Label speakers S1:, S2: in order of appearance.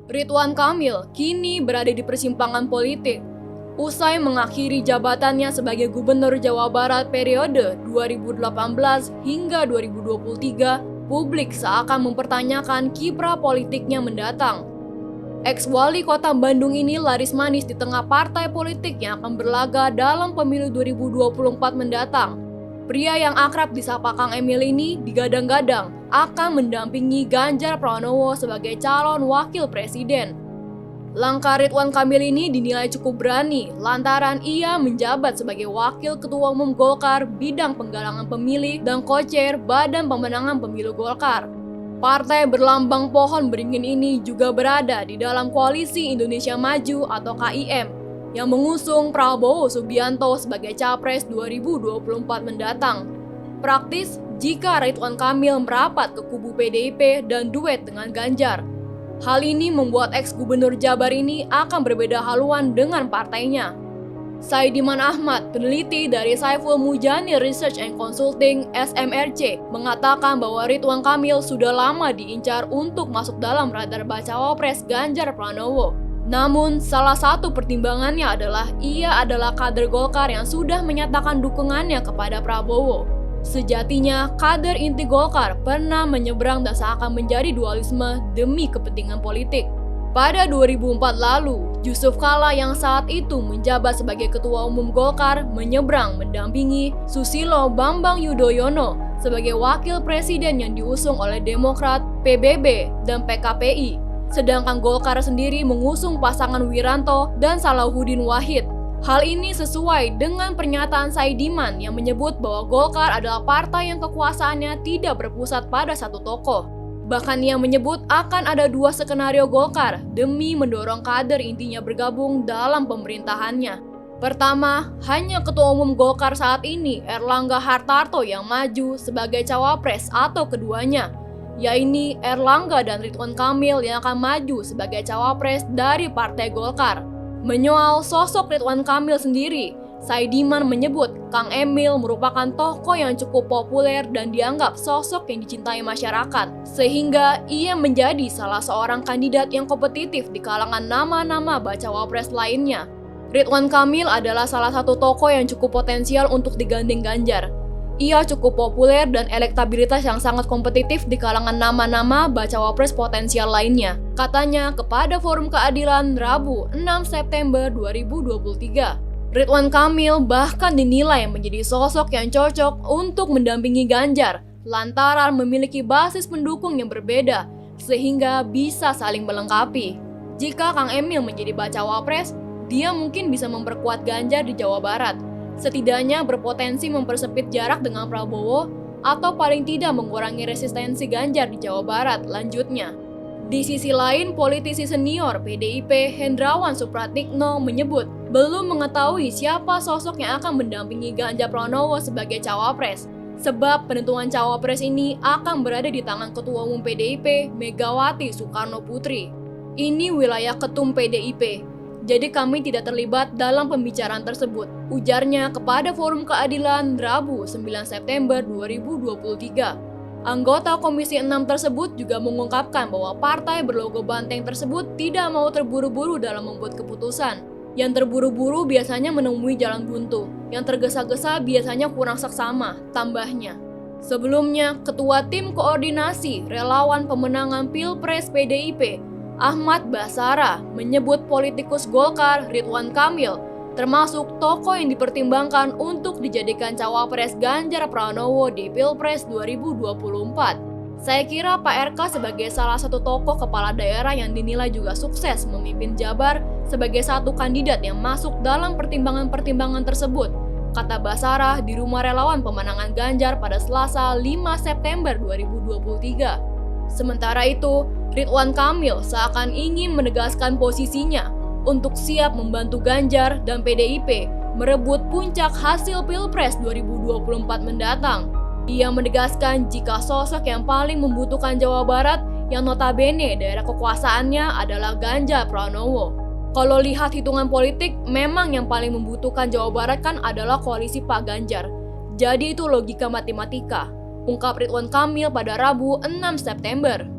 S1: Ridwan Kamil kini berada di persimpangan politik. Usai mengakhiri jabatannya sebagai Gubernur Jawa Barat periode 2018 hingga 2023, publik seakan mempertanyakan kiprah politiknya mendatang. Ex-wali kota Bandung ini laris manis di tengah partai politik yang akan berlaga dalam pemilu 2024 mendatang. Pria yang akrab disapa Kang Emil ini digadang-gadang akan mendampingi Ganjar Pranowo sebagai calon wakil presiden. Langkah Ridwan Kamil ini dinilai cukup berani lantaran ia menjabat sebagai Wakil Ketua Umum Golkar bidang penggalangan pemilih dan co-chair Badan Pemenangan Pemilu Golkar. Partai berlambang pohon beringin ini juga berada di dalam Koalisi Indonesia Maju atau KIM yang mengusung Prabowo Subianto sebagai Capres 2024 mendatang. Praktis jika Ridwan Kamil merapat ke kubu PDIP dan duet dengan Ganjar. Hal ini membuat ex-gubernur Jabar ini akan berbeda haluan dengan partainya. Saidiman Ahmad, peneliti dari Saiful Mujani Research and Consulting (SMRC), mengatakan bahwa Ridwan Kamil sudah lama diincar untuk masuk dalam radar bacawa pres Ganjar Pranowo. Namun, salah satu pertimbangannya adalah ia adalah kader Golkar yang sudah menyatakan dukungannya kepada Prabowo. Sejatinya, kader inti Golkar pernah menyeberang dan seakan menjadi dualisme demi kepentingan politik. Pada 2004 lalu, Yusuf Kala yang saat itu menjabat sebagai Ketua Umum Golkar menyeberang mendampingi Susilo Bambang Yudhoyono sebagai Wakil Presiden yang diusung oleh Demokrat, PBB, dan PKPI. Sedangkan Golkar sendiri mengusung pasangan Wiranto dan Salahuddin Wahid. Hal ini sesuai dengan pernyataan Saidiman yang menyebut bahwa Golkar adalah partai yang kekuasaannya tidak berpusat pada satu tokoh. Bahkan ia menyebut akan ada dua skenario Golkar demi mendorong kader intinya bergabung dalam pemerintahannya. Pertama, hanya Ketua Umum Golkar saat ini Erlangga Hartarto yang maju sebagai cawapres atau keduanya, yaitu Erlangga dan Ridwan Kamil yang akan maju sebagai cawapres dari Partai Golkar. Menyoal sosok Ridwan Kamil sendiri, Saidiman menyebut Kang Emil merupakan tokoh yang cukup populer dan dianggap sosok yang dicintai masyarakat, sehingga ia menjadi salah seorang kandidat yang kompetitif di kalangan nama-nama bacawa pres lainnya. Ridwan Kamil adalah salah satu tokoh yang cukup potensial untuk digandeng Ganjar. Ia cukup populer dan elektabilitas yang sangat kompetitif di kalangan nama-nama bacawa pres potensial lainnya, katanya kepada Forum Keadilan Rabu 6 September 2023. Ridwan Kamil bahkan dinilai menjadi sosok yang cocok untuk mendampingi Ganjar lantaran memiliki basis pendukung yang berbeda sehingga bisa saling melengkapi. Jika Kang Emil menjadi bacawa pres, dia mungkin bisa memperkuat Ganjar di Jawa Barat. Setidaknya berpotensi mempersempit jarak dengan Prabowo atau paling tidak mengurangi resistensi Ganjar di Jawa Barat lanjutnya. Di sisi lain, politisi senior PDIP Hendrawan Supratikno menyebut belum mengetahui siapa sosok yang akan mendampingi Ganjar Pranowo sebagai cawapres, sebab penentuan cawapres ini akan berada di tangan Ketua Umum PDIP Megawati Soekarno Putri. Ini wilayah ketum PDIP. Jadi kami tidak terlibat dalam pembicaraan tersebut, ujarnya kepada Forum Keadilan Rabu 9 September 2023. Anggota Komisi 6 tersebut juga mengungkapkan bahwa partai berlogo banteng tersebut tidak mau terburu-buru dalam membuat keputusan. Yang terburu-buru biasanya menemui jalan buntu, yang tergesa-gesa biasanya kurang seksama, tambahnya. Sebelumnya, Ketua Tim Koordinasi Relawan Pemenangan Pilpres PDIP, Ahmad Basara, menyebut politikus Golkar Ridwan Kamil termasuk tokoh yang dipertimbangkan untuk dijadikan cawapres Ganjar Pranowo di Pilpres 2024. Saya kira Pak RK sebagai salah satu tokoh kepala daerah yang dinilai juga sukses memimpin Jabar sebagai satu kandidat yang masuk dalam pertimbangan-pertimbangan tersebut, kata Basara di Rumah Relawan Pemenangan Ganjar pada Selasa 5 September 2023. Sementara itu, Ridwan Kamil seakan ingin menegaskan posisinya untuk siap membantu Ganjar dan PDIP merebut puncak hasil Pilpres 2024 mendatang. Ia menegaskan jika sosok yang paling membutuhkan Jawa Barat yang notabene daerah kekuasaannya adalah Ganjar Pranowo. Kalau lihat hitungan politik, memang yang paling membutuhkan Jawa Barat kan adalah koalisi Pak Ganjar. Jadi itu logika matematika, ungkap Ridwan Kamil pada Rabu 6 September.